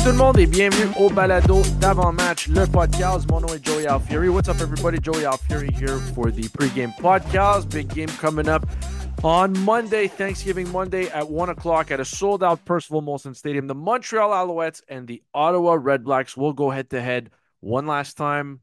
tout le monde et bienvenue au balado d'avant-match, le podcast. Mon nom est Joey Alfieri. What's up, everybody? Joey Alfieri here for the pregame podcast. Big game coming up on Monday, Thanksgiving Monday at 1 o'clock at a sold-out Percival Molson Stadium. The Montreal Alouettes and the Ottawa Redblacks will go head-to-head one last time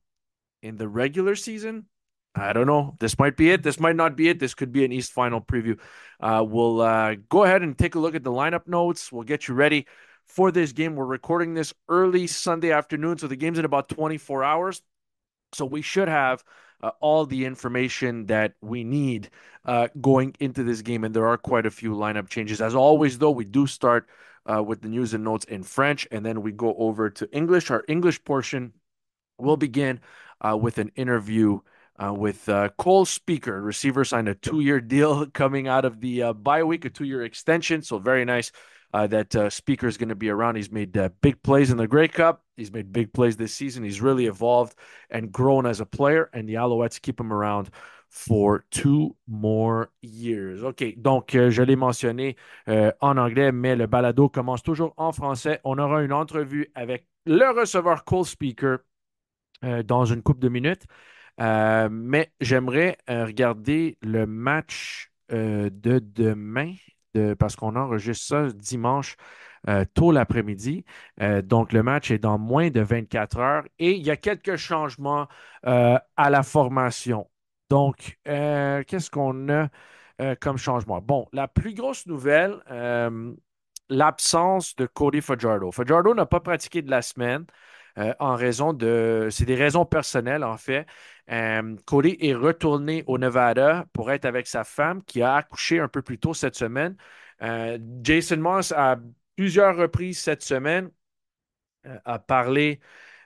in the regular season. I don't know. This might be it. This might not be it. This could be an East Final preview. We'll go ahead and take a look at the lineup notes. We'll get you ready for this game. We're recording this early Sunday afternoon, so the game's in about 24 hours. So we should have all the information that we need going into this game, and there are quite a few lineup changes. As always, though, we do start with the news and notes in French, and then we go over to English. Our English portion will begin with an interview with Cole Speaker. Receiver signed a 2-year deal coming out of the bye week, a 2-year extension. So very nice that Speaker is going to be around. He's made big plays in the Grey Cup. He's made big plays this season. He's really evolved and grown as a player, and the Alouettes keep him around for 2 more years. OK, donc je l'ai mentionné en anglais, mais le balado commence toujours en français. On aura une entrevue avec le receveur Cole Speaker dans une couple de minutes. Mais j'aimerais regarder le match de demain, parce qu'on enregistre ça dimanche tôt l'après-midi. Donc, le match est dans moins de 24 heures et il y a quelques changements à la formation. Donc, qu'est-ce qu'on a comme changement? Bon, la plus grosse nouvelle, l'absence de Cody Fajardo. Fajardo n'a pas pratiqué de la semaine en raison de... C'est des raisons personnelles, en fait. Cody est retourné au Nevada pour être avec sa femme qui a accouché un peu plus tôt cette semaine. Jason Moss, à plusieurs reprises cette semaine, a parlé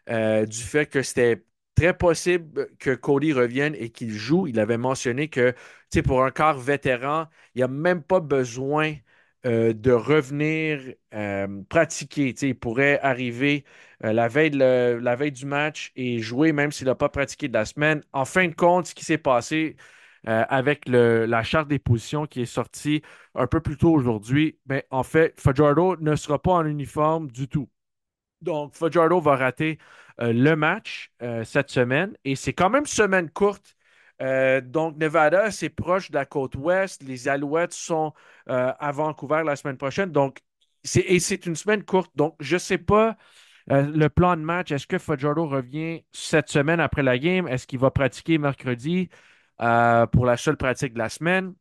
du fait que c'était très possible que Cody revienne et qu'il joue. Il avait mentionné que, tu sais, pour un quart vétéran, il n'y a même pas besoin de revenir pratiquer. Tu sais, il pourrait arriver la veille du match et jouer même s'il n'a pas pratiqué de la semaine. En fin de compte, ce qui s'est passé avec la charte des positions qui est sortie un peu plus tôt aujourd'hui, ben, en fait, Fajardo ne sera pas en uniforme du tout. Donc, Fajardo va rater le match cette semaine et c'est quand même semaine courte. Donc, Nevada, c'est proche de la côte ouest. Les Alouettes sont à Vancouver la semaine prochaine. Donc, c'est une semaine courte. Donc, je ne sais pas le plan de match. Est-ce que Fajardo revient cette semaine après la game? Est-ce qu'il va pratiquer mercredi pour la seule pratique de la semaine?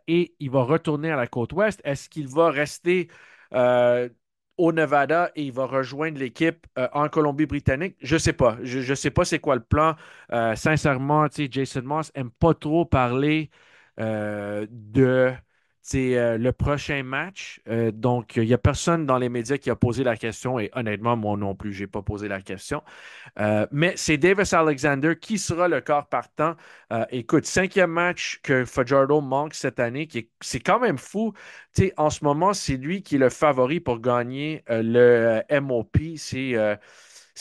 Et il va retourner à la côte ouest. Est-ce qu'il va rester euh, au Nevada et il va rejoindre l'équipe en Colombie-Britannique? Je ne sais pas. Je ne sais pas c'est quoi le plan. Sincèrement, tu sais, Jason Moss n'aime pas trop parler de le prochain match. Donc, il n'y a personne dans les médias qui a posé la question et honnêtement, moi non plus, je n'ai pas posé la question. Mais c'est Davis Alexander qui sera le corps partant. Écoute, 5e match que Fajardo manque cette année, c'est quand même fou. Tu sais, en ce moment, c'est lui qui est le favori pour gagner le MOP. Si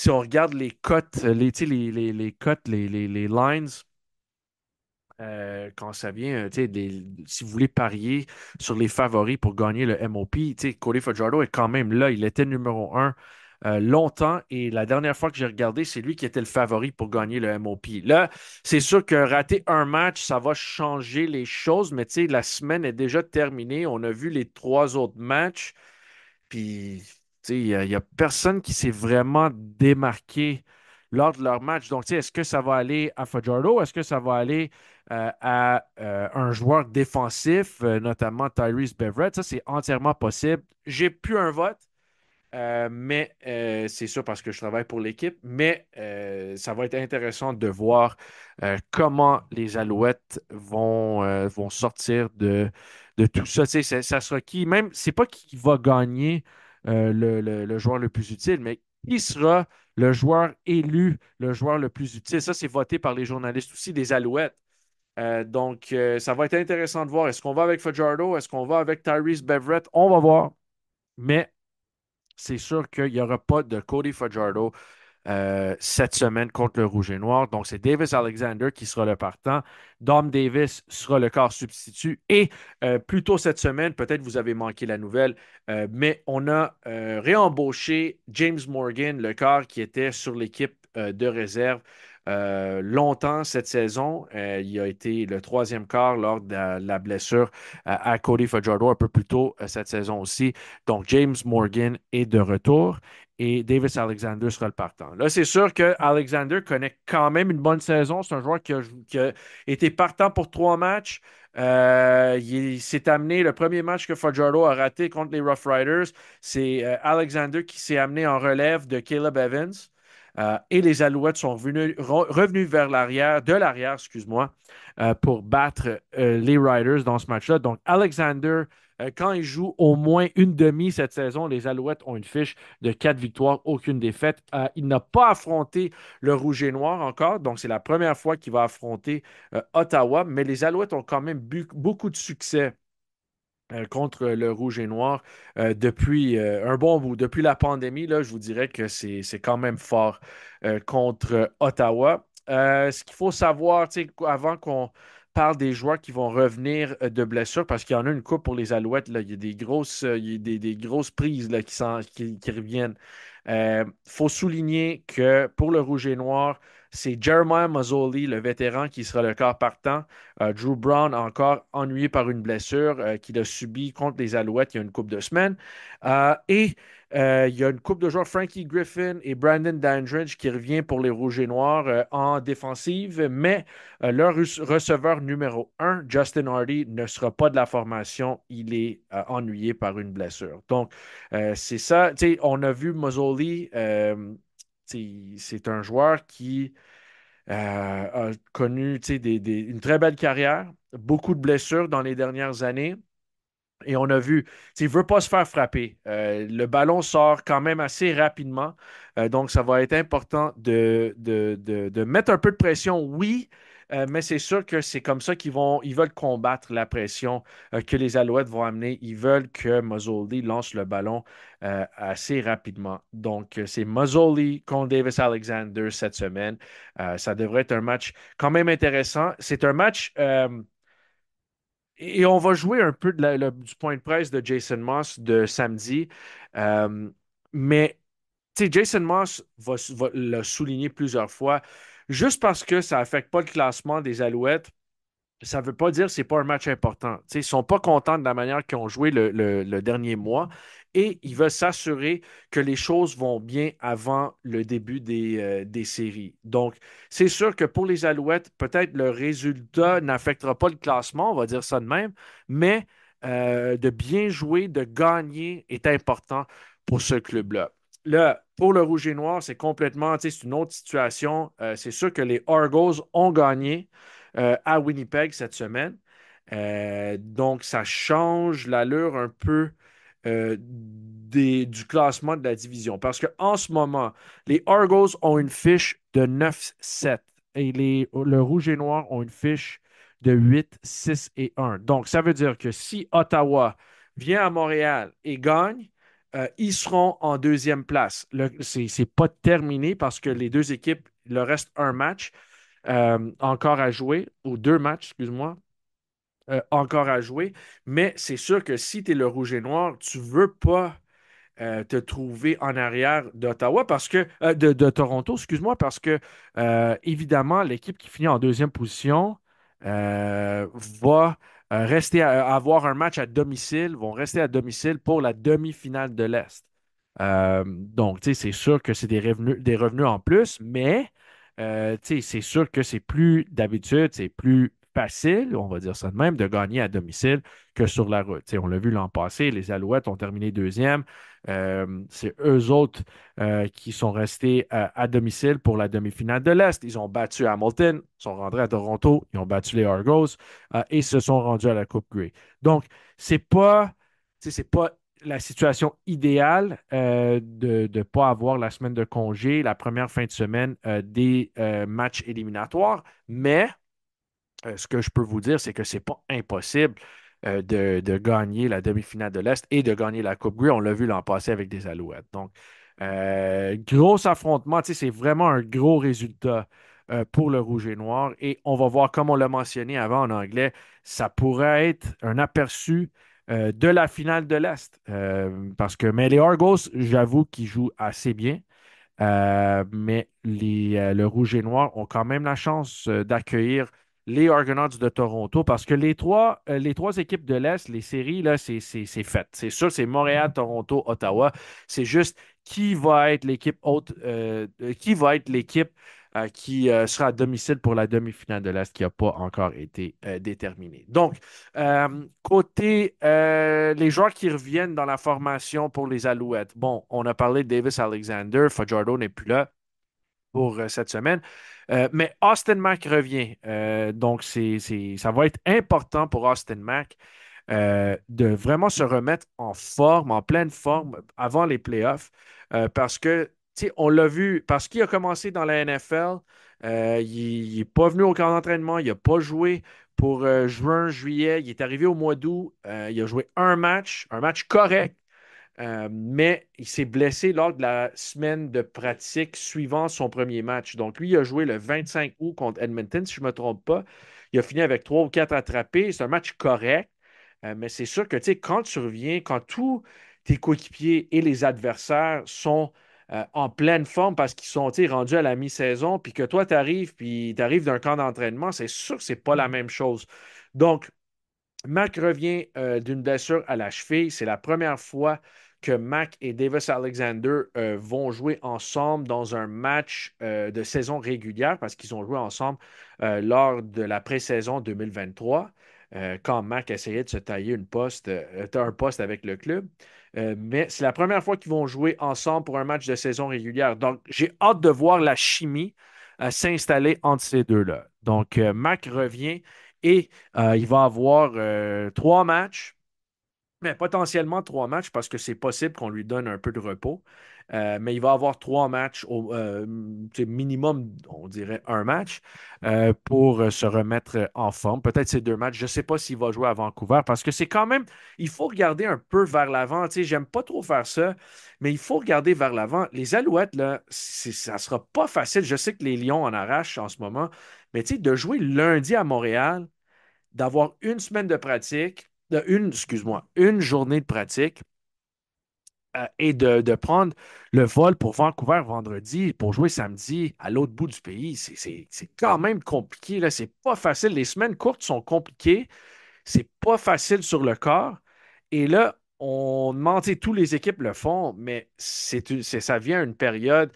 on regarde les cotes, tu sais, les cotes, les lines, quand ça vient, tu sais, si vous voulez parier sur les favoris pour gagner le MOP, tu sais, Cody Fajardo est quand même là. Il était numéro un longtemps et la dernière fois que j'ai regardé, c'est lui qui était le favori pour gagner le MOP. Là, c'est sûr que rater un match, ça va changer les choses, mais tu sais, la semaine est déjà terminée. On a vu les 3 autres matchs. Puis, tu sais, il y a personne qui s'est vraiment démarqué lors de leur match. Donc, tu sais, est-ce que ça va aller à Fajardo? Est-ce que ça va aller à un joueur défensif, notamment Tyrese Beverett? Ça, c'est entièrement possible. J'ai plus un vote, mais c'est sûr parce que je travaille pour l'équipe. Mais ça va être intéressant de voir comment les Alouettes vont sortir de tout ça. Tu sais, ça sera qui? Même, c'est pas qui va gagner le joueur le plus utile, mais qui sera le joueur élu, le joueur le plus utile? Ça, c'est voté par les journalistes aussi des Alouettes. Donc, ça va être intéressant de voir. Est-ce qu'on va avec Fajardo? Est-ce qu'on va avec Tyrese Beverett? On va voir. Mais c'est sûr qu'il n'y aura pas de Cody Fajardo cette semaine contre le Rouge et Noir. Donc, c'est Davis Alexander qui sera le partant. Dom Davis sera le quart substitut. Et plus tôt cette semaine, peut-être vous avez manqué la nouvelle, mais on a réembauché James Morgan, le quart qui était sur l'équipe de réserve longtemps cette saison. Il a été le troisième quart lors de la blessure à Cody Fajardo un peu plus tôt cette saison aussi. Donc, James Morgan est de retour et Davis Alexander sera le partant. Là, c'est sûr que Alexander connaît quand même une bonne saison. C'est un joueur qui a été partant pour 3 matchs. Il s'est amené le premier match que Fajardo a raté contre les Rough Riders. C'est Alexander qui s'est amené en relève de Caleb Evans. Et les Alouettes sont revenus vers l'arrière, de l'arrière, excuse-moi, pour battre les Riders dans ce match-là. Donc, Alexander, quand il joue au moins une demi cette saison, les Alouettes ont une fiche de 4 victoires, aucune défaite. Il n'a pas affronté le Rouge et Noir encore, donc c'est la première fois qu'il va affronter Ottawa, mais les Alouettes ont quand même beaucoup de succès contre le Rouge et Noir depuis un bon bout. Depuis la pandémie, là, je vous dirais que c'est quand même fort contre Ottawa. Ce qu'il faut savoir, tu sais, avant qu'on parle des joueurs qui vont revenir de blessure, parce qu'il y en a une coupe pour les Alouettes, là, il y a des grosses, il y a des grosses prises là, qui reviennent. Il faut souligner que pour le Rouge et Noir, c'est Jeremiah Mazzoli, le vétéran, qui sera le quart partant. Drew Brown, encore ennuyé par une blessure qu'il a subie contre les Alouettes il y a une couple de semaines. Il y a une couple de joueurs, Frankie Griffin et Brandon Dandridge, qui revient pour les Rouges et Noirs en défensive, mais leur receveur numéro un, Justin Hardy, ne sera pas de la formation. Il est ennuyé par une blessure. Donc, c'est ça. Tu sais, on a vu Mazzoli, c'est un joueur qui a connu tu sais, une très belle carrière, beaucoup de blessures dans les dernières années. Et on a vu, il ne veut pas se faire frapper. Le ballon sort quand même assez rapidement. Donc, ça va être important de mettre un peu de pression, oui, mais c'est sûr que c'est comme ça ils veulent combattre la pression que les Alouettes vont amener. Ils veulent que Mazzoli lance le ballon assez rapidement. Donc, c'est Mazzoli contre Davis Alexander cette semaine. Ça devrait être un match quand même intéressant. C'est un match. Et on va jouer un peu du point de presse de Jason Moss de samedi. Euh, mais tu sais, Jason Moss va le souligner plusieurs fois. Juste parce que ça n'affecte pas le classement des Alouettes, ça ne veut pas dire que ce n'est pas un match important. Tu sais, ils ne sont pas contents de la manière qu'ils ont joué le dernier mois et ils veulent s'assurer que les choses vont bien avant le début des séries. Donc, c'est sûr que pour les Alouettes, peut-être le résultat n'affectera pas le classement, on va dire ça de même, mais de bien jouer, de gagner est important pour ce club-là. Là, pour le Rouge et Noir, c'est complètement, tu sais, c'est une autre situation. C'est sûr que les Argos ont gagné à Winnipeg cette semaine. Donc, ça change l'allure un peu du classement de la division. Parce qu'en ce moment, les Argos ont une fiche de 9-7 et le Rouge et Noir ont une fiche de 8-6-1. Donc, ça veut dire que si Ottawa vient à Montréal et gagne, ils seront en deuxième place. C'est pas terminé parce que les deux équipes, il leur reste un match encore à jouer, ou 2 matchs, excuse-moi, encore à jouer. Mais c'est sûr que si tu es le rouge et noir, tu veux pas te trouver en arrière d'Ottawa parce que de Toronto, excuse-moi, parce que évidemment, l'équipe qui finit en deuxième position va rester à avoir un match à domicile, vont rester à domicile pour la demi-finale de l'Est. Donc, tu sais, c'est sûr que c'est des revenus en plus, mais tu sais, c'est sûr que c'est plus d'habitude, c'est plus facile, on va dire ça de même, de gagner à domicile que sur la route. Tu sais, on l'a vu l'an passé, les Alouettes ont terminé deuxième. C'est eux autres qui sont restés à domicile pour la demi-finale de l'Est. Ils ont battu Hamilton, sont rentrés à Toronto, ils ont battu les Argos et se sont rendus à la Coupe Grey. Donc, c'est pas, tu sais, c'est pas la situation idéale de ne pas avoir la semaine de congé, la première fin de semaine des matchs éliminatoires, mais ce que je peux vous dire, c'est que c'est pas impossible de gagner la demi-finale de l'Est et de gagner la Coupe Grey. On l'a vu l'an passé avec des Alouettes. Donc, Gros affrontement, tu sais, c'est vraiment un gros résultat pour le Rouge et Noir. Et on va voir, comme on l'a mentionné avant en anglais, ça pourrait être un aperçu de la finale de l'Est. Mais les Argos, j'avoue qu'ils jouent assez bien. Mais le Rouge et Noir ont quand même la chance d'accueillir les Argonauts de Toronto parce que les trois équipes de l'Est, les séries, là, c'est fait. C'est sûr, c'est Montréal, Toronto, Ottawa. C'est juste qui va être l'équipe haute, qui va être l'équipe qui sera à domicile pour la demi-finale de l'Est qui n'a pas encore été déterminée. Donc, côté les joueurs qui reviennent dans la formation pour les Alouettes. Bon, on a parlé de Davis Alexander, Fajardo n'est plus là pour cette semaine. Mais Austin Mack revient. Donc, ça va être important pour Austin Mack de vraiment se remettre en forme, en pleine forme avant les playoffs. Parce que, tu sais, on l'a vu, parce qu'il a commencé dans la NFL, il n'est pas venu au camp d'entraînement, il n'a pas joué pour juin, juillet. Il est arrivé au mois d'août, il a joué un match correct. Mais il s'est blessé lors de la semaine de pratique suivant son premier match. Donc, lui, il a joué le 25 août contre Edmonton, si je ne me trompe pas. Il a fini avec 3 ou 4 attrapés. C'est un match correct. Mais c'est sûr que, tu sais, quand tu reviens, quand tous tes coéquipiers et les adversaires sont en pleine forme parce qu'ils sont, tu sais, rendus à la mi-saison, puis que toi, tu arrives, puis tu arrives d'un camp d'entraînement, c'est sûr que c'est pas la même chose. Donc, Mac revient d'une blessure à la cheville. C'est la première fois que Mac et Davis Alexander vont jouer ensemble dans un match de saison régulière parce qu'ils ont joué ensemble lors de la pré-saison 2023 quand Mac essayait de se tailler un poste avec le club. Mais c'est la première fois qu'ils vont jouer ensemble pour un match de saison régulière. Donc, j'ai hâte de voir la chimie s'installer entre ces deux-là. Donc, Mac revient et il va avoir 3 matchs, mais potentiellement 3 matchs parce que c'est possible qu'on lui donne un peu de repos. Mais il va avoir 3 matchs au minimum, on dirait un match, pour se remettre en forme. Peut-être ces 2 matchs. Je ne sais pas s'il va jouer à Vancouver parce que c'est quand même, il faut regarder un peu vers l'avant. Tu sais, j'aime pas trop faire ça, mais il faut regarder vers l'avant. Les Alouettes, là, ça ne sera pas facile. Je sais que les Lions en arrachent en ce moment, mais tu sais, de jouer lundi à Montréal, d'avoir une semaine de pratique, excuse-moi, une journée de pratique et de prendre le vol pour Vancouver vendredi pour jouer samedi à l'autre bout du pays. C'est quand même compliqué, là. C'est pas facile. Les semaines courtes sont compliquées. C'est pas facile sur le corps. Et là, on demande, tu sais, tous les équipes le font, mais ça vient à une période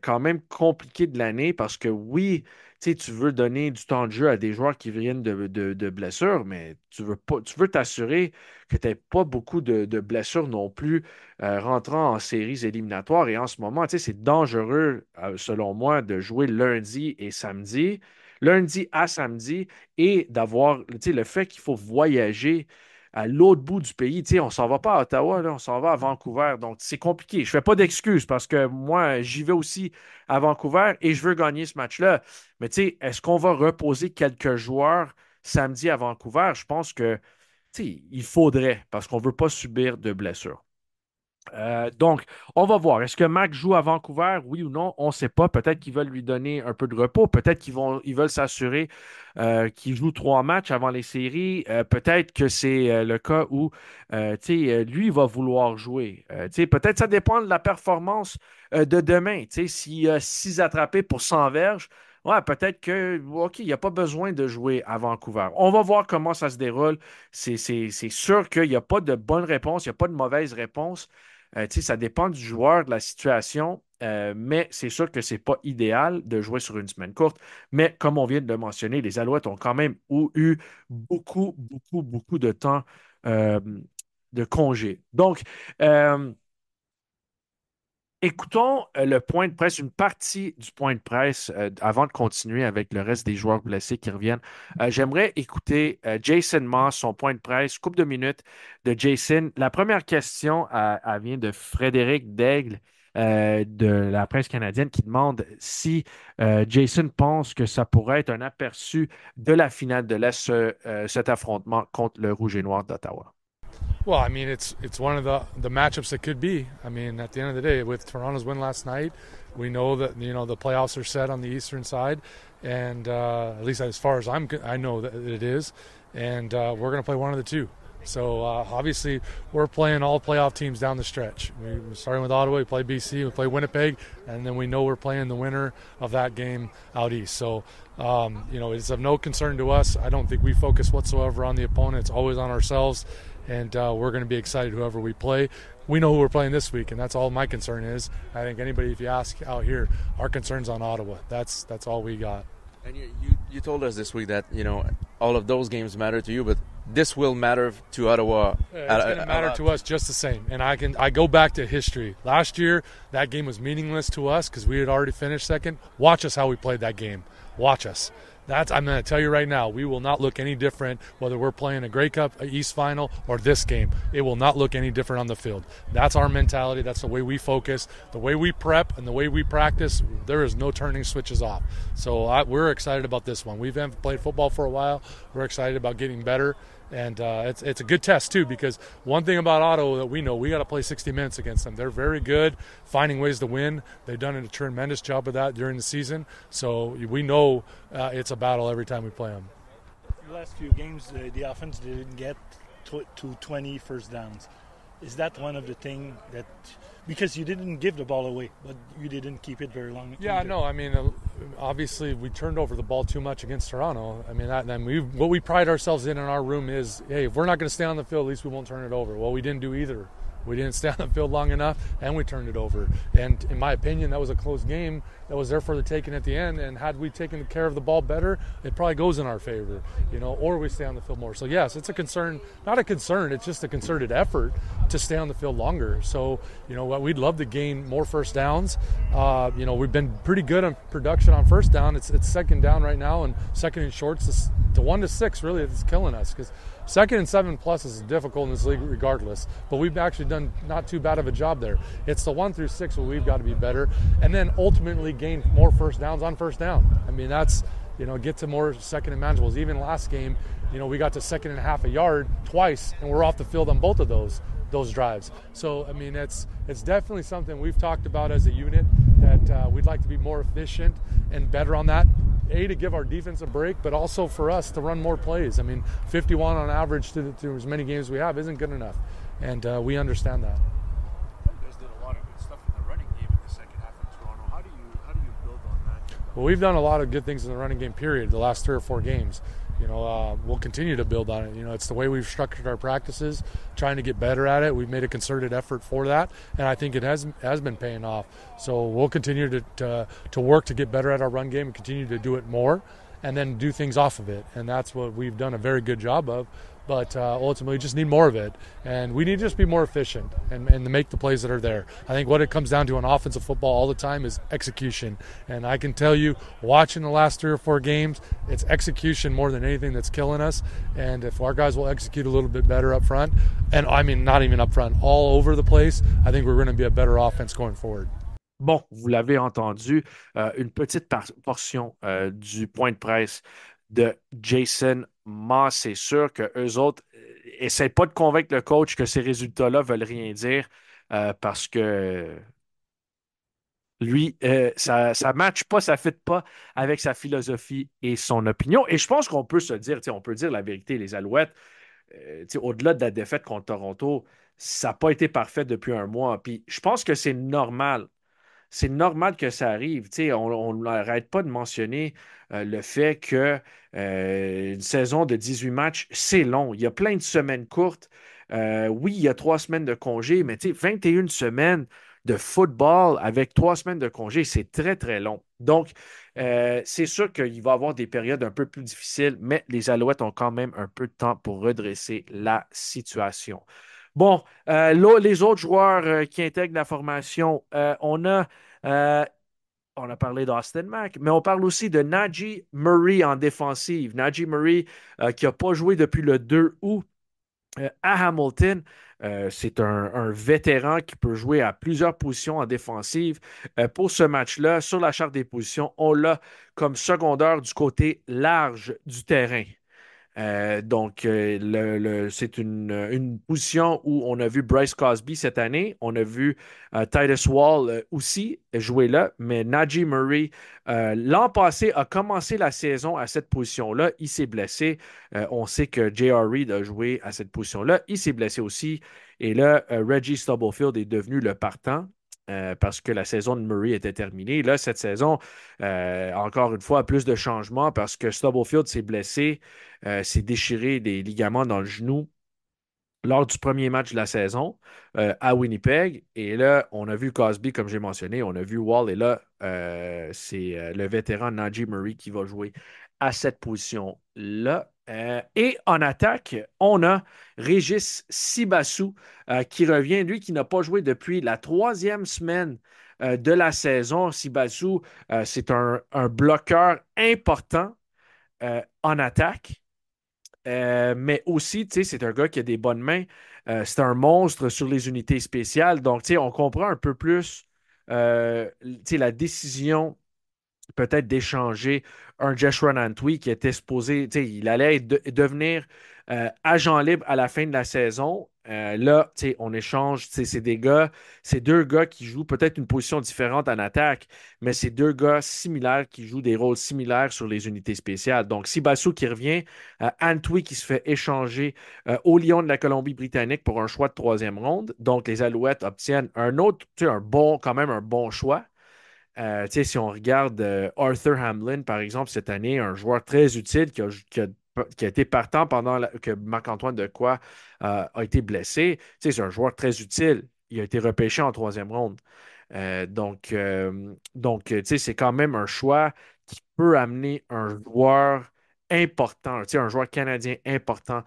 quand même compliquée de l'année parce que oui, tu sais, tu veux donner du temps de jeu à des joueurs qui viennent de blessures, mais tu veux pas, tu veux t'assurer que tu n'aies pas beaucoup de blessures non plus rentrant en séries éliminatoires. Et en ce moment, tu sais, c'est dangereux, selon moi, de jouer lundi et samedi, lundi à samedi et d'avoir, tu sais, le fait qu'il faut voyager à l'autre bout du pays. Tu sais, on s'en va pas à Ottawa, là, on s'en va à Vancouver. Donc, c'est compliqué. Je fais pas d'excuses parce que moi, j'y vais aussi à Vancouver et je veux gagner ce match-là. Mais tu sais, est-ce qu'on va reposer quelques joueurs samedi à Vancouver? Je pense que, tu sais, il faudrait parce qu'on veut pas subir de blessures. Donc, on va voir. Est-ce que Mac joue à Vancouver, oui ou non? On ne sait pas. Peut-être qu'ils veulent lui donner un peu de repos. Peut-être ils veulent s'assurer qu'il joue 3 matchs avant les séries. Peut-être que c'est le cas où, tu sais, lui, il va vouloir jouer. Tu sais, peut-être ça dépend de la performance de demain. Tu sais, s'il a 6 attrapés pour 100 verges, ouais, peut-être que, OK, il n'y a pas besoin de jouer à Vancouver. On va voir comment ça se déroule. C'est sûr qu'il n'y a pas de bonne réponse, il n'y a pas de mauvaise réponse. Tu sais, ça dépend du joueur, de la situation, mais c'est sûr que c'est pas idéal de jouer sur une semaine courte. Mais comme on vient de le mentionner, les Alouettes ont quand même eu beaucoup, beaucoup, beaucoup de temps euh, de congé. Donc, euh, écoutons le point de presse, une partie du point de presse avant de continuer avec le reste des joueurs blessés qui reviennent. J'aimerais écouter Jason Moss, son point de presse, couple de minutes de Jason. La première question, elle vient de Frédéric Daigle de la presse canadienne qui demande si Jason pense que ça pourrait être un aperçu de la finale de l'Est, cet affrontement contre le Rouge et Noir d'Ottawa. Well, I mean, it's one of the matchups that could be. I mean, at the end of the day, with Toronto's win last night, we know that the playoffs are set on the eastern side, and at least as far as I know that it is, and we're going to play one of the two. So obviously, we're playing all playoff teams down the stretch. We're starting with Ottawa, we play BC, we play Winnipeg, and then we know we're playing the winner of that game out east. So it's of no concern to us. I don't think we focus whatsoever on the opponent. It's always on ourselves, and we're going to be excited whoever we play. We know who we're playing this week, and that's all my concern is. I think anybody, if you ask out here, our concern's on Ottawa. That's all we got. And you told us this week that all of those games matter to you, but this will matter to Ottawa. It's going to matter to us just the same. And I go back to history. Last year, that game was meaningless to us because we had already finished second. Watch us how we played that game. Watch us. I'm going to tell you right now, we will not look any different whether we're playing a Grey Cup, a East Final, or this game. It will not look any different on the field. That's our mentality. That's the way we focus, the way we prep, and the way we practice. There is no turning switches off. So we're excited about this one. We've played football for a while. We're excited about getting better. And it's a good test, too, because one thing about Ottawa that we know, we got to play 60 minutes against them. They're very good finding ways to win. They've done a tremendous job of that during the season. So we know it's a battle every time we play them. The last few games, the offense didn't get to 20 first downs. Is that one of the things that – because you didn't give the ball away, but you didn't keep it very long? Yeah, either. no, I mean, obviously we turned over the ball too much against Toronto. I mean, what we pride ourselves in our room is, hey, if we're not going to stay on the field, at least we won't turn it over. Well, we didn't do either. We didn't stay on the field long enough, and we turned it over. And in my opinion, that was a close game that was there for the taking at the end. And had we taken care of the ball better, it probably goes in our favor, or we stay on the field more. So, yes, it's a concern. Not a concern. It's just a concerted effort to stay on the field longer. So, we'd love to gain more first downs. We've been pretty good on production on first down. It's second down right now, and second and shorts. The 1 to 6 really is killing us because second and 7+ is difficult in this league regardless, but we've actually done not too bad of a job there. It's the 1 through 6 where we've got to be better, and then ultimately gain more first downs on first down. I mean, that's, get to more second and manageables. Even last game, we got to second and a half a yard twice, and we're off the field on both of those drives. So, I mean, it's definitely something we've talked about as a unit that we'd like to be more efficient and better on that. To give our defense a break, but also for us to run more plays. I mean, 51 on average through as many games as we have isn't good enough, and we understand that. You guys did a lot of good stuff in the running game in the second half in Toronto. How do you build on that? Well, we've done a lot of good things in the running game, period, the last 3 or 4 games. We'll continue to build on it. It's the way we've structured our practices, trying to get better at it. We've made a concerted effort for that, and I think it has been paying off. So we'll continue to work to get better at our run game and continue to do it more, and then do things off of it. And that's what we've done a very good job of. But ultimately, we just need more of it. And we need to just be more efficient and to make the plays that are there. I think what it comes down to in offensive football all the time is execution. And I can tell you, watching the last 3 or 4 games, it's execution more than anything that's killing us. And if our guys will execute a little bit better up front, and I mean not even up front, all over the place, I think we're going to be a better offense going forward. Bon, vous l'avez entendu, une petite portion du point de presse de Jason Maas. C'est sûr qu'eux autres n'essaient pas de convaincre le coach que ces résultats-là veulent rien dire parce que lui, ça ne matche pas, ça ne fit pas avec sa philosophie et son opinion. Et je pense qu'on peut se dire, on peut dire la vérité, les Alouettes, au-delà de la défaite contre Toronto, ça n'a pas été parfait depuis un mois. Puis je pense que c'est normal. C'est normal que ça arrive. On n'arrête pas de mentionner le fait que une saison de 18 matchs, c'est long. Il y a plein de semaines courtes. Oui, il y a 3 semaines de congé, mais 21 semaines de football avec 3 semaines de congé, c'est très, très long. Donc, c'est sûr qu'il va y avoir des périodes un peu plus difficiles, mais les Alouettes ont quand même un peu de temps pour redresser la situation. Bon, là, les autres joueurs qui intègrent la formation, euh, on a parlé d'Austin Mack, mais on parle aussi de Najee Murray en défensive. Najee Murray qui n'a pas joué depuis le 2 août à Hamilton. C'est un vétéran qui peut jouer à plusieurs positions en défensive. Pour ce match-là, sur la charte des positions, on l'a comme secondaire du côté large du terrain. C'est une position où on a vu Bryce Crosby cette année. On a vu Titus Wall aussi jouer là. Mais Najee Murray, l'an passé, a commencé la saison à cette position-là. Il s'est blessé. On sait que J.R. Reed a joué à cette position-là. Il s'est blessé aussi. Et là, Reggie Stubblefield est devenu le partant. Parce que la saison de Murray était terminée. Là, cette saison, encore une fois, plus de changements parce que Stubblefield s'est blessé, s'est déchiré des ligaments dans le genou lors du premier match de la saison à Winnipeg. Et là, on a vu Cosby, comme j'ai mentionné, on a vu Wall. Et là, c'est le vétéran Najee Murray qui va jouer à cette position-là. Et en attaque, on a Régis Sibassou qui revient, lui qui n'a pas joué depuis la troisième semaine de la saison. Sibassou, c'est un bloqueur important en attaque. Mais aussi, tu sais, c'est un gars qui a des bonnes mains. C'est un monstre sur les unités spéciales. Donc, tu sais, on comprend un peu plus, tu sais, la décision peut-être d'échanger un Joshua Nantwi qui était supposé, tu sais, il allait devenir agent libre à la fin de la saison. Là, tu sais, on échange, tu sais, c'est deux gars qui jouent peut-être une position différente en attaque, mais c'est deux gars similaires qui jouent des rôles similaires sur les unités spéciales. Donc, Sibassou qui revient, Antwi qui se fait échanger au Lion de la Colombie-Britannique pour un choix de troisième ronde. Donc, les Alouettes obtiennent un autre, tu sais, quand même un bon choix. Tu sais, si on regarde Arthur Hamlin, par exemple, cette année, un joueur très utile qui a été partant pendant que Marc-Antoine Dequoy a été blessé. Tu sais, c'est un joueur très utile. Il a été repêché en troisième ronde. Tu sais, c'est quand même un choix qui peut amener un joueur important, tu sais, un joueur canadien important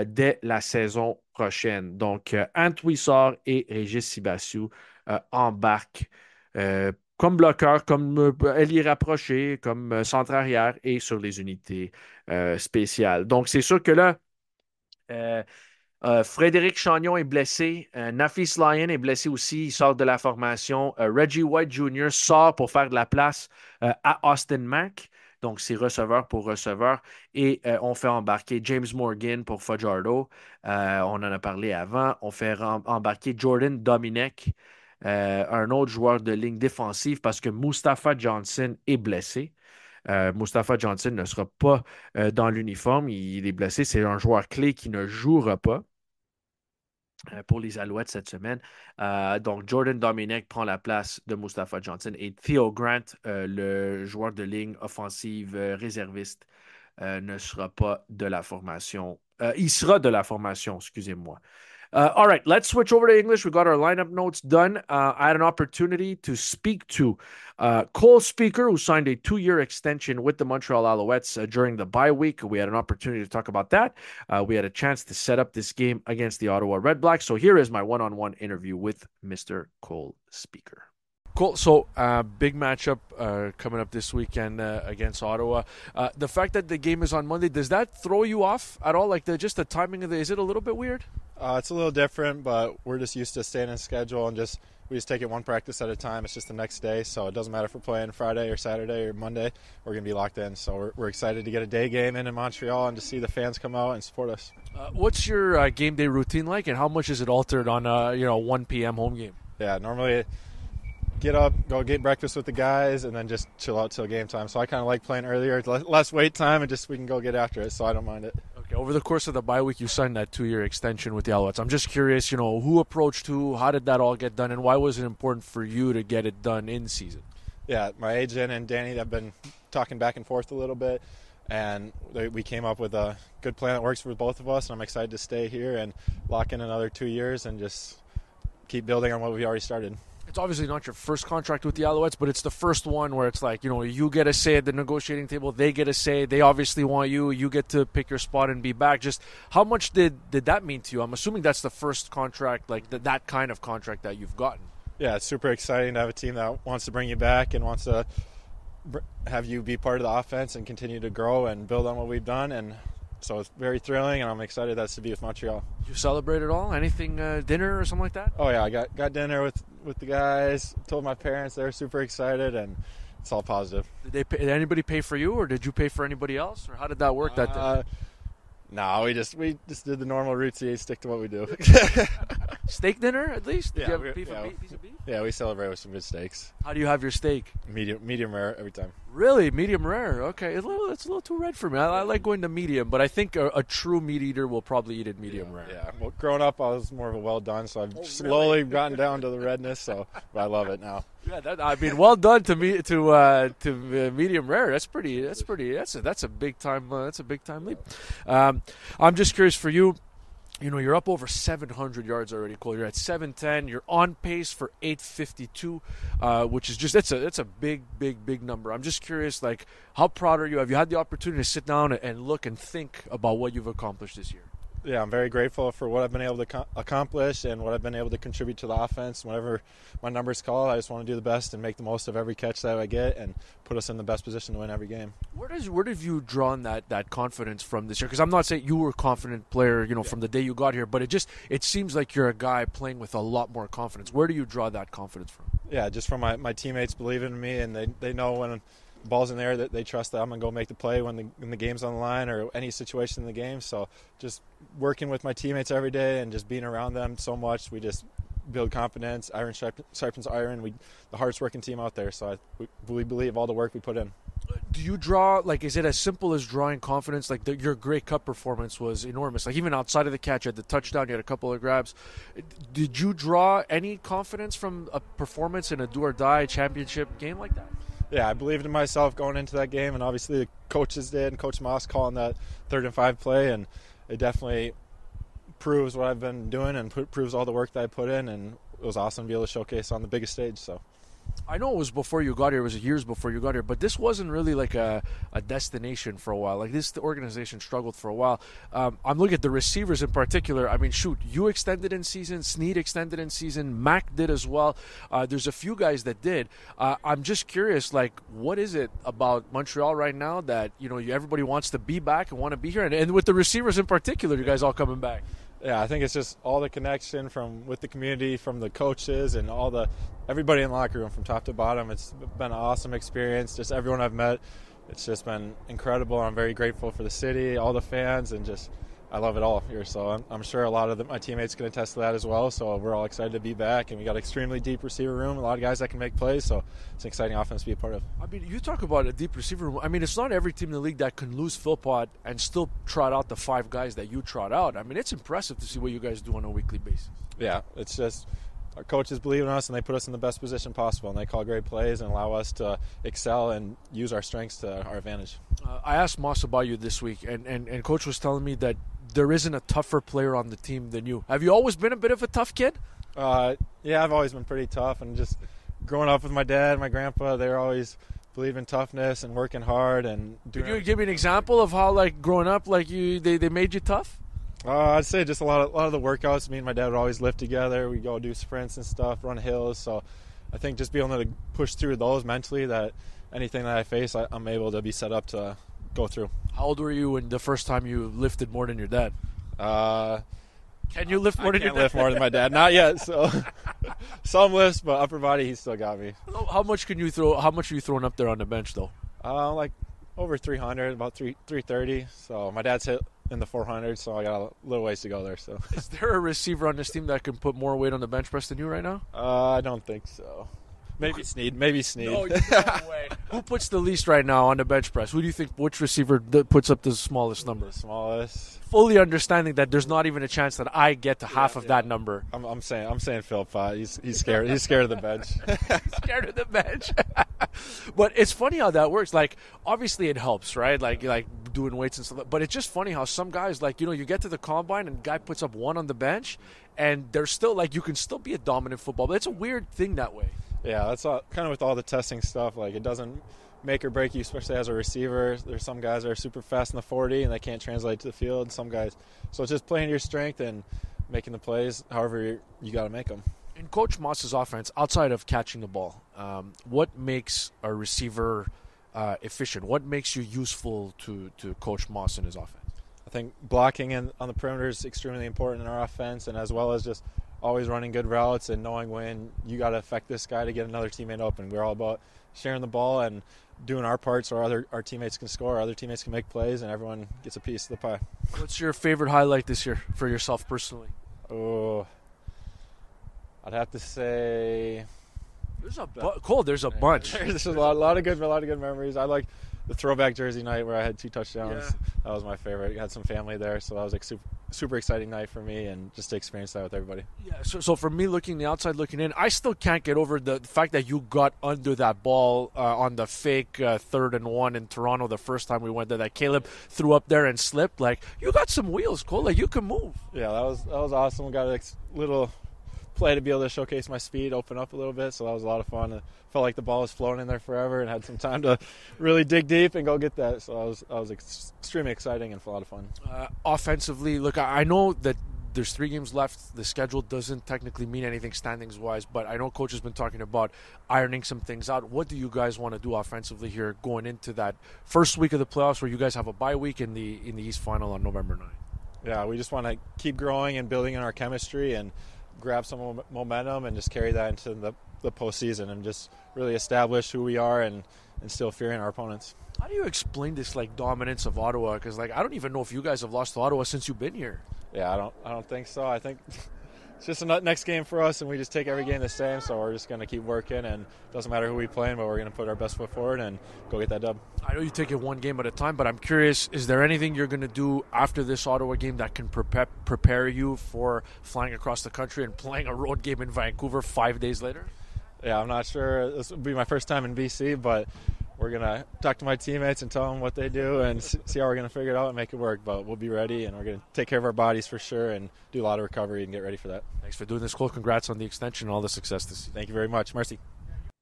dès la saison prochaine. Donc, Antwi Sarr et Régis Sibassou embarquent comme bloqueur, comme ailier rapproché, comme centre arrière et sur les unités spéciales. Donc, c'est sûr que là, euh, Frédéric Chagnon est blessé. Nafis Lyon est blessé aussi. Il sort de la formation. Reggie White Jr. sort pour faire de la place à Austin Mack. Donc, c'est receveur pour receveur. Et on fait embarquer James Morgan pour Fajardo. On en a parlé avant. On fait embarquer Jordan Dominek, un autre joueur de ligne défensive, parce que Mustafa Johnson est blessé. Mustafa Johnson ne sera pas dans l'uniforme. Il est blessé. C'est un joueur clé qui ne jouera pas pour les Alouettes cette semaine. Donc, Jordan Dominek prend la place de Mustafa Johnson et Theo Grant, le joueur de ligne offensive réserviste, ne sera pas de la formation. Il sera de la formation, excusez-moi. All right, let's switch over to English. We got our lineup notes done. I had an opportunity to speak to Cole Speaker, who signed a 2-year extension with the Montreal Alouettes during the bye week. We had an opportunity to talk about that. We had a chance to set up this game against the Ottawa Redblacks. So here is my one-on-one interview with Mr. Cole Speaker. Cool. So, big matchup coming up this weekend against Ottawa. The fact that the game is on Monday, does that throw you off at all? Like just the timing of is it a little bit weird? It's a little different, but we're just used to staying in schedule and we just take it one practice at a time. It's just the next day, so it doesn't matter if we're playing Friday or Saturday or Monday. We're going to be locked in. So we're excited to get a day game in Montreal and to see the fans come out and support us. What's your game day routine like, and how much is it altered on a 1 p.m. home game? Yeah, normally get up, go get breakfast with the guys, and then just chill out till game time. So I kind of like playing earlier, less wait time, and just we can go get after it, so I don't mind it. Okay, over the course of the bye week, you signed that 2-year extension with the Alouettes. I'm just curious, who approached who, how did that all get done, and why was it important for you to get it done in season? Yeah, my agent and Danny have been talking back and forth a little bit, and we came up with a good plan that works for both of us, and I'm excited to stay here and lock in another 2 years and just keep building on what we already started. It's obviously not your first contract with the Alouettes, but it's the first one where it's like, you get a say at the negotiating table, they get a say, they obviously want you get to pick your spot and be back. Just how much did that mean to you? I'm assuming that's the first contract, like that kind of contract that you've gotten. Yeah, it's super exciting to have a team that wants to bring you back and wants to have you be part of the offense and continue to grow and build on what we've done. And so it's very thrilling, and I'm excited that's to be with Montreal. Did you celebrate at all? Anything, dinner or something like that? Oh, yeah, I got dinner with the guys, told my parents, they're super excited, and it's all positive. Did anybody pay for you, or did you pay for anybody else, or how did that work that day? No, we just did the normal routine, stick to what we do. Steak dinner, at least? Did Yeah, you have a piece of beef? Yeah, we celebrate with some good steaks. How do you have your steak? Medium rare every time. Really? Medium rare? Okay. It's a little too red for me. I like going to medium, but I think a true meat eater will probably eat it medium rare. Yeah. Well, growing up, I was more of a well done, so I've slowly gotten down to the redness. But I love it now. Yeah, well done to medium rare. That's a big time. That's a big time leap. I'm just curious for you. You know, you're up over 700 yards already, Cole. You're at 710. You're on pace for 852, which is just it's a big number. I'm just curious, like, how proud are you? Have you had the opportunity to sit down and look and think about what you've accomplished this year? Yeah, I'm very grateful for what I've been able to accomplish and what I've been able to contribute to the offense. Whenever my numbers call, I just want to do the best and make the most of every catch that I get and put us in the best position to win every game. Where have you drawn that confidence from this year? Because I'm not saying you were a confident player, from the day you got here, but it seems like you're a guy playing with a lot more confidence. Where do you draw that confidence from? Yeah, just from my teammates believing in me, and they know when the ball's in there that they trust that I'm going to go make the play when the game's on the line or any situation in the game. So just working with my teammates every day and just being around them so much, we just build confidence. Iron sharpens iron. The hardest working team out there. So we believe all the work we put in. Do you draw, is it as simple as drawing confidence? Your Grey Cup performance was enormous. Like, even outside of the catch, you had the touchdown, you had a couple of grabs. Did you draw any confidence from a performance in a do-or-die championship game like that? Yeah, I believed in myself going into that game, and obviously the coaches did, and Coach Moss calling that 3rd and 5 play, and it definitely proves what I've been doing and proves all the work that I put in, and it was awesome to be able to showcase on the biggest stage. So I know it was before you got here. It was years before you got here, but this wasn't really like a destination for a while. The organization struggled for a while. I'm looking at the receivers in particular. I mean, shoot, you extended in season, Snead extended in season, Mac did as well. There's a few guys that did. I'm just curious, what is it about Montreal right now that everybody wants to be back and want to be here, and with the receivers in particular, you guys all coming back? Yeah, I think it's just all the connection with the community, from the coaches and everybody in the locker room from top to bottom. It's been an awesome experience. Just everyone I've met, it's just been incredible. I'm very grateful for the city, all the fans, and just I love it all here. So I'm sure a lot of my teammates can attest to that as well. So we're all excited to be back, and we got an extremely deep receiver room, a lot of guys that can make plays. So it's an exciting offense to be a part of. I mean, you talk about a deep receiver room. I mean, it's not every team in the league that can lose Philpott and still trot out the 5 guys that you trot out. I mean, it's impressive to see what you guys do on a weekly basis. Yeah, it's just our coaches believe in us, and they put us in the best position possible, and they call great plays and allow us to excel and use our strengths to our advantage. I asked Moss about you this week, and Coach was telling me that there isn't a tougher player on the team than you. Have you always been a bit of a tough kid? Yeah, I've always been pretty tough, and just growing up with my dad and my grandpa, they were always believe in toughness and working hard and doing. Could you give me an example of how, growing up, they made you tough? I'd say just a lot of the workouts. Me and my dad would always lift together. We'd go do sprints and stuff, run hills. So I think just being able to push through those mentally, that anything that I face, I'm able to be set up to go through. How old were you when the first time you lifted more than your dad? Can you lift more than your dad? I can't lift more than my dad. Not yet. So some lifts, but upper body, he's still got me. How much can you throw? How much are you throwing up there on the bench, though? Over 300, about 330. So my dad's hit in the 400, so I got a little ways to go there. So is there a receiver on this team that can put more weight on the bench press than you right now? I don't think so. Maybe Snead. No way. Who puts the least right now on the bench press? Who do you think? Which receiver puts up the smallest number? The smallest. Fully understanding that there's not even a chance that I get to half of that number. I'm saying Philpott. He's scared. He's scared of the bench. He's scared of the bench. But it's funny how that works. Obviously it helps, right? Like doing weights and stuff. But it's just funny how some guys, you get to the combine and the guy puts up 1 on the bench, and they're still you can still be a dominant football. But it's a weird thing that way. Yeah, that's kind of with all the testing stuff. It doesn't make or break you, especially as a receiver. There's some guys that are super fast in the 40 and they can't translate to the field. Some guys, so it's just playing your strength and making the plays. However, you got to make them. In Coach Moss's offense, outside of catching the ball, what makes a receiver efficient? What makes you useful to Coach Moss in his offense? I think blocking on the perimeter is extremely important in our offense, and as well as just always running good routes and knowing when you got to affect this guy to get another teammate open. We're all about sharing the ball and doing our part so our teammates can score, other teammates can make plays, and everyone gets a piece of the pie. What's your favorite highlight this year for yourself personally? Oh, I'd have to say There's a bunch. there's a lot of good memories. I like the throwback jersey night where I had 2 touchdowns. Yeah. That was my favorite. I had some family there, so that was like super exciting night for me, and just to experience that with everybody. Yeah, so for me, looking the outside looking in, I still can't get over the fact that you got under that ball on the fake 3rd and 1 in Toronto the first time we went there. That Caleb threw up there and slipped. Like, you got some wheels, Cole. Like, you can move. Yeah, that was awesome. We got a little play to be able to showcase my speed, open up a little bit, so that was a lot of fun. It felt like the ball was floating in there forever and had some time to really dig deep and go get that. So that was extremely exciting and a lot of fun. Offensively, look, I know that there's 3 games left. The schedule doesn't technically mean anything standings-wise, but I know Coach has been talking about ironing some things out. What do you guys want to do offensively here going into that first week of the playoffs where you guys have a bye week in the East Final on November 9th? Yeah, we just want to keep growing and building on our chemistry and grab some momentum and just carry that into the postseason and just really establish who we are and instill fear in our opponents. How do you explain this dominance of Ottawa? Because I don't even know if you guys have lost to Ottawa since you've been here. Yeah, I don't think so. I think it's just a next game for us, and we just take every game the same. So we're just going to keep working, and it doesn't matter who we play, but we're going to put our best foot forward and go get that dub. I know you take it one game at a time, but I'm curious, is there anything you're going to do after this Ottawa game that can prepare you for flying across the country and playing a road game in Vancouver 5 days later? Yeah, I'm not sure. This will be my first time in BC, but we're going to talk to my teammates and tell them what they do and see how we're going to figure it out and make it work. But we'll be ready, and we're going to take care of our bodies for sure and do a lot of recovery and get ready for that. Thanks for doing this, Cole. Congrats on the extension and all the success this season. Thank you very much. Merci.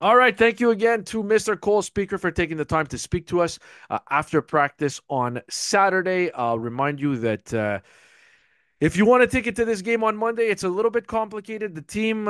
All right, thank you again to Mr. Cole Speaker for taking the time to speak to us after practice on Saturday. I'll remind you that if you want a ticket to this game on Monday, it's a little bit complicated. The team,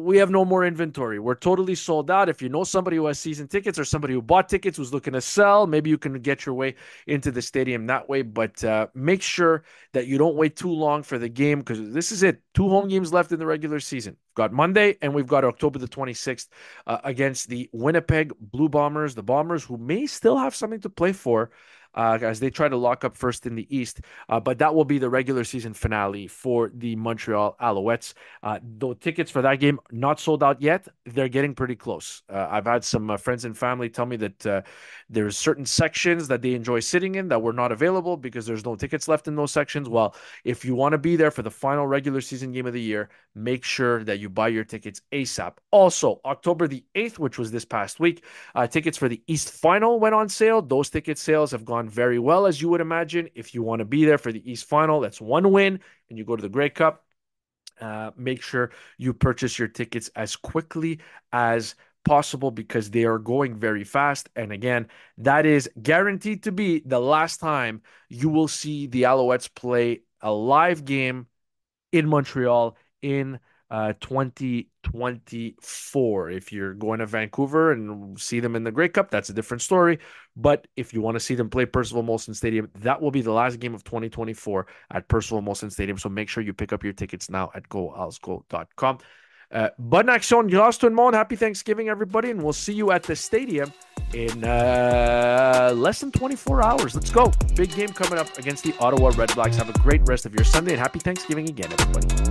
we have no more inventory. We're totally sold out. If you know somebody who has season tickets or somebody who bought tickets who's looking to sell, maybe you can get your way into the stadium that way. But make sure that you don't wait too long for the game because this is it. 2 home games left in the regular season. We've got Monday and we've got October the 26th against the Winnipeg Blue Bombers, the Bombers who may still have something to play for as they try to lock up first in the East. But that will be the regular season finale for the Montreal Alouettes. Though tickets for that game not sold out yet, they're getting pretty close. I've had some friends and family tell me that there's certain sections that they enjoy sitting in that were not available because there's no tickets left in those sections. Well, if you want to be there for the final regular season game of the year, make sure that you buy your tickets ASAP. Also, October the 8th, which was this past week, tickets for the East Final went on sale. Those ticket sales have gone very well, as you would imagine. If you want to be there for the East Final, that's 1 win, and you go to the Grey Cup, make sure you purchase your tickets as quickly as possible because they are going very fast. And again, that is guaranteed to be the last time you will see the Alouettes play a live game in Montreal in 2024. If you're going to Vancouver and see them in the Grey Cup, that's a different story. But if you want to see them play Percival Molson Stadium, that will be the last game of 2024 at Percival Molson Stadium. So make sure you pick up your tickets now at goalsgo.com. Bonne action, grâce tout le monde. Happy Thanksgiving, everybody, and we'll see you at the stadium in less than 24 hours. Let's go. Big game coming up against the Ottawa Redblacks. Have a great rest of your Sunday, and happy Thanksgiving again, everybody.